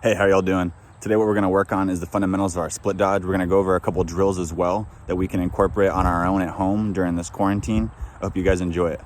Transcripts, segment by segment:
Hey, how y'all doing? Today what we're going to work on is the fundamentals of our split dodge. We're going to go over a couple drills as well that we can incorporate on our own at home during this quarantine. I hope you guys enjoy it.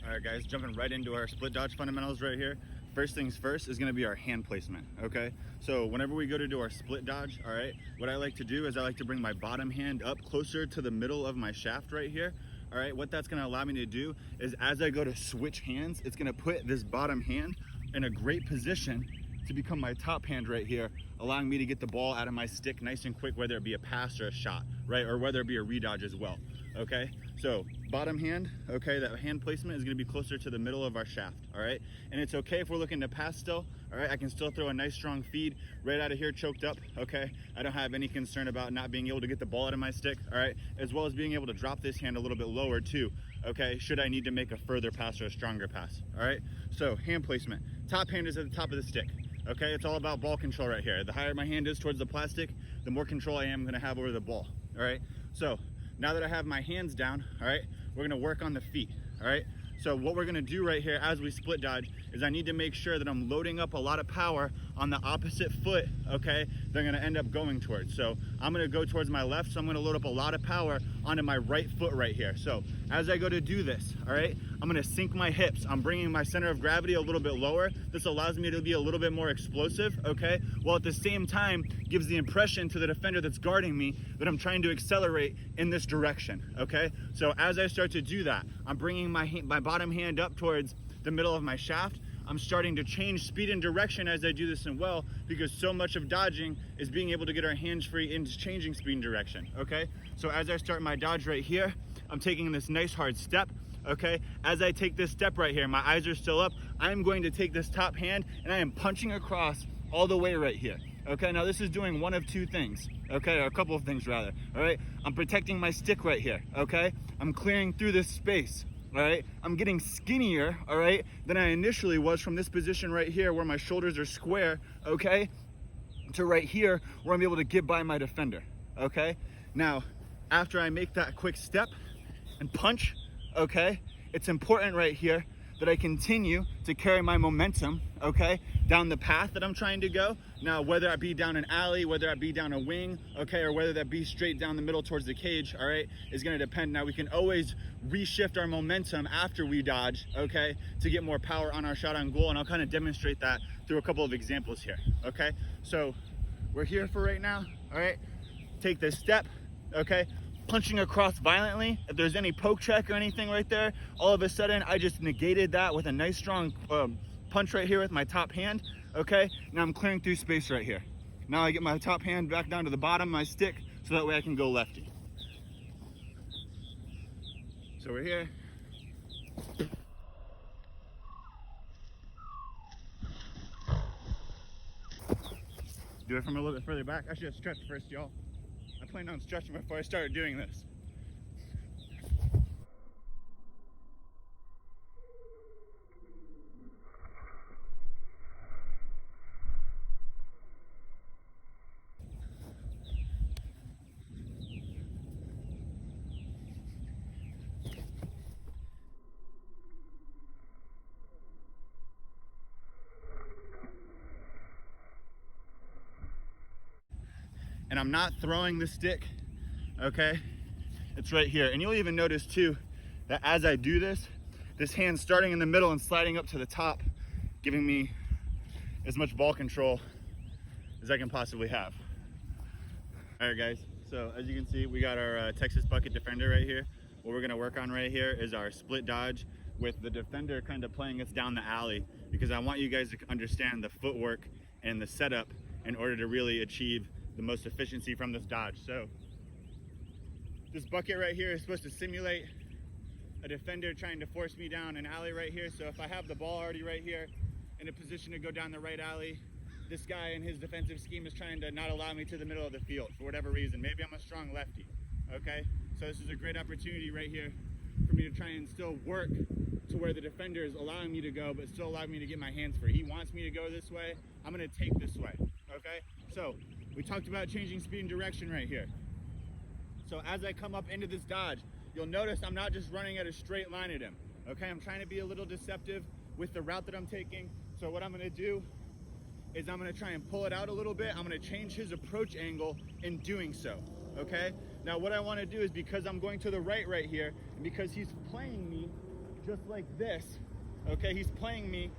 All right guys, jumping right into our split dodge fundamentals right here. First things first is going to be our hand placement, okay? So whenever we go to do our split dodge, all right, what I like to do is I like to bring my bottom hand up closer to the middle of my shaft right here. All right, what that's going to allow me to do is as I go to switch hands, it's going to put this bottom hand in a great position to become my top hand right here, allowing me to get the ball out of my stick nice and quick, whether it be a pass or a shot, right? Or whether it be a redodge as well, okay? So bottom hand, okay, that hand placement is gonna be closer to the middle of our shaft, all right? And it's okay if we're looking to pass still, all right? I can still throw a nice strong feed right out of here choked up, okay? I don't have any concern about not being able to get the ball out of my stick, all right? As well as being able to drop this hand a little bit lower too, okay? Should I need to make a further pass or a stronger pass, all right? So hand placement, top hand is at the top of the stick. Okay, it's all about ball control right here. The higher my hand is towards the plastic, the more control I am gonna have over the ball, all right? So now that I have my hands down, all right, we're gonna work on the feet, all right? So what we're gonna do right here as we split dodge is I need to make sure that I'm loading up a lot of power on the opposite foot, okay, that I'm gonna end up going towards. So I'm gonna go towards my left, so I'm gonna load up a lot of power onto my right foot right here. So as I go to do this, all right, I'm gonna sink my hips. I'm bringing my center of gravity a little bit lower. This allows me to be a little bit more explosive, okay, while at the same time gives the impression to the defender that's guarding me that I'm trying to accelerate in this direction, okay? So as I start to do that, I'm bringing my bottom hand up towards the middle of my shaft. I'm starting to change speed and direction as I do this in well, because so much of dodging is being able to get our hands free into changing speed and direction, okay? So as I start my dodge right here, I'm taking this nice hard step, okay? As I take this step right here, my eyes are still up, I'm going to take this top hand and I am punching across all the way right here. Okay, now this is doing one of two things, okay, or a couple of things rather, all right? I'm protecting my stick right here, okay? I'm clearing through this space, all right? I'm getting skinnier, all right, than I initially was from this position right here where my shoulders are square, okay, to right here where I'm able to get by my defender, okay? Now, after I make that quick step and punch, okay, it's important right here that I continue to carry my momentum, okay, down the path that I'm trying to go. Now, whether I be down an alley, whether I be down a wing, okay, or whether that be straight down the middle towards the cage, all right, is gonna depend. Now, we can always reshift our momentum after we dodge, okay, to get more power on our shot on goal, and I'll kind of demonstrate that through a couple of examples here, okay? So, we're here for right now, all right? Take this step, okay? Punching across violently. If there's any poke check or anything right there, all of a sudden I just negated that with a nice strong punch right here with my top hand, okay? Now I'm clearing through space right here. Now I get my top hand back down to the bottom of my stick so that way I can go lefty. So we're here. Do it from a little bit further back. I should have stretched first, y'all. I planned on stretching before I started doing this. And I'm not throwing the stick, okay? It's right here. And you'll even notice too, that as I do this, this hand's starting in the middle and sliding up to the top, giving me as much ball control as I can possibly have. All right guys, so as you can see, we got our Texas bucket defender right here. What we're gonna work on right here is our split dodge with the defender kind of playing us down the alley, because I want you guys to understand the footwork and the setup in order to really achieve the most efficiency from this dodge. So this bucket right here is supposed to simulate a defender trying to force me down an alley right here. So if I have the ball already right here in a position to go down the right alley, this guy in his defensive scheme is trying to not allow me to the middle of the field for whatever reason. Maybe I'm a strong lefty, okay? So this is a great opportunity right here for me to try and still work to where the defender is allowing me to go, but still allowing me to get my hands free. He wants me to go this way, I'm gonna take this way, okay? So we talked about changing speed and direction right here. So as I come up into this dodge, you'll notice I'm not just running at a straight line at him, okay? I'm trying to be a little deceptive with the route that I'm taking So what I'm gonna do is I'm gonna try and pull it out a little bit. I'm gonna change his approach angle in doing so, okay? Now what I wanna do is, because I'm going to the right here, and because he's playing me just like this, okay? He's playing me,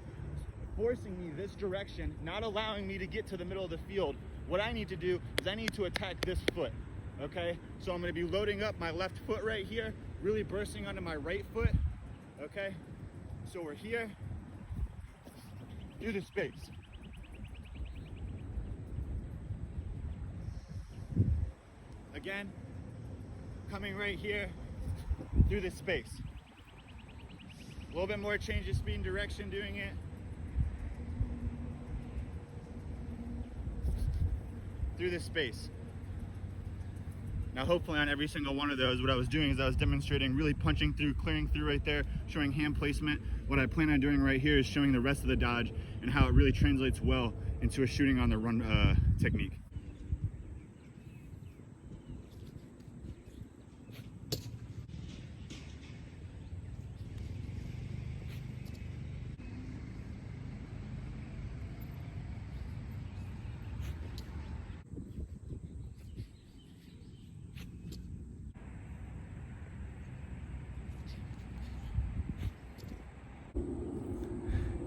forcing me this direction, not allowing me to get to the middle of the field. What I need to do is I need to attack this foot, okay? So I'm gonna be loading up my left foot right here, really bursting onto my right foot, okay? So we're here, do the space. Again, coming right here, through this space. A little bit more change of speed and direction doing it. Through this space. Now hopefully on every single one of those, what I was doing is I was demonstrating really punching through, clearing through right there, showing hand placement. What I plan on doing right here is showing the rest of the dodge and how it really translates well into a shooting on the run technique.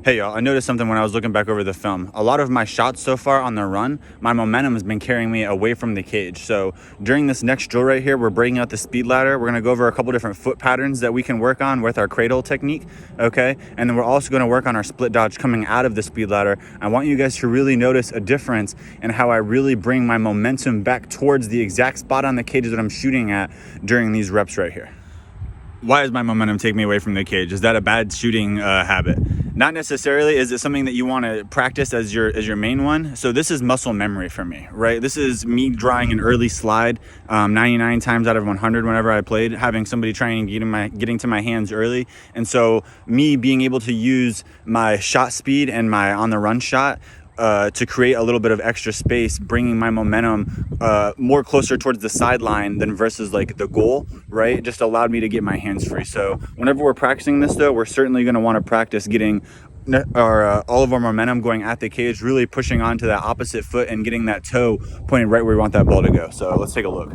Hey y'all, I noticed something when I was looking back over the film. A lot of my shots so far on the run, my momentum has been carrying me away from the cage. So during this next drill right here, we're breaking out the speed ladder. We're gonna go over a couple different foot patterns that we can work on with our cradle technique, okay? And then we're also gonna work on our split dodge coming out of the speed ladder. I want you guys to really notice a difference in how I really bring my momentum back towards the exact spot on the cage that I'm shooting at during these reps right here. Why does my momentum take me away from the cage? Is that a bad shooting habit? Not necessarily. Is it something that you want to practice as your main one? So this is muscle memory for me, right? This is me drawing an early slide 99 times out of 100 whenever I played, having somebody trying and getting to my hands early. And so me being able to use my shot speed and my on the run shot to create a little bit of extra space, bringing my momentum more closer towards the sideline than versus like the goal, right? It just allowed me to get my hands free. So whenever we're practicing this though, we're certainly going to want to practice getting all of our momentum going at the cage, really pushing onto that opposite foot and getting that toe pointed right where we want that ball to go. So let's take a look.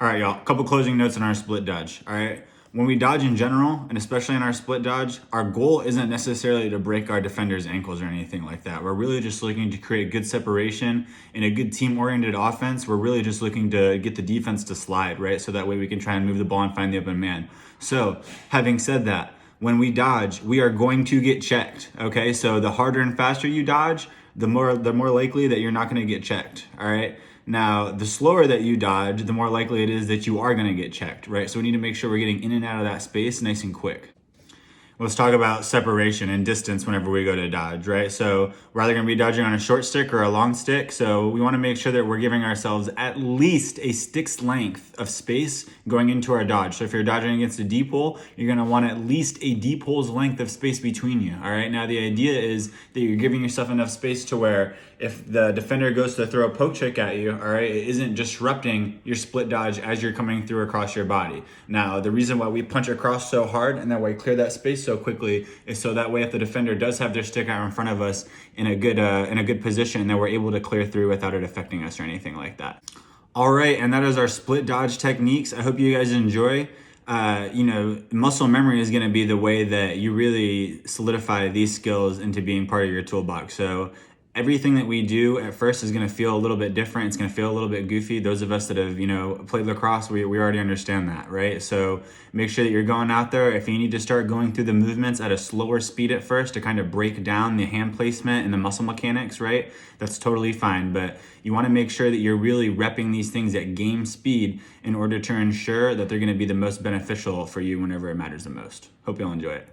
All right, y'all, a couple closing notes on our split dodge, all right? When we dodge in general, and especially in our split dodge, our goal isn't necessarily to break our defender's ankles or anything like that. We're really just looking to create good separation and a good team-oriented offense. We're really just looking to get the defense to slide, right? So that way we can try and move the ball and find the open man. So having said that, when we dodge, we are going to get checked, okay? So the harder and faster you dodge, the more likely that you're not gonna get checked, all right? Now, the slower that you dodge, the more likely it is that you are gonna get checked, right? So we need to make sure we're getting in and out of that space nice and quick. Let's talk about separation and distance whenever we go to dodge, right? So we're either gonna be dodging on a short stick or a long stick. So we wanna make sure that we're giving ourselves at least a stick's length of space going into our dodge. So if you're dodging against a deep hole, you're gonna want at least a deep hole's length of space between you, all right? Now the idea is that you're giving yourself enough space to where if the defender goes to throw a poke check at you, all right, it isn't disrupting your split dodge as you're coming through across your body. Now, the reason why we punch across so hard and that way clear that space so quickly is so that way if the defender does have their stick out in front of us in a good position, then we're able to clear through without it affecting us or anything like that. All right, and that is our split dodge techniques. I hope you guys enjoy. Muscle memory is going to be the way that you really solidify these skills into being part of your toolbox. So everything that we do at first is going to feel a little bit different. It's going to feel a little bit goofy. Those of us that have, played lacrosse, we already understand that, right? So make sure that you're going out there. If you need to start going through the movements at a slower speed at first to kind of break down the hand placement and the muscle mechanics, right? That's totally fine. But you want to make sure that you're really repping these things at game speed in order to ensure that they're going to be the most beneficial for you whenever it matters the most. Hope you'll enjoy it.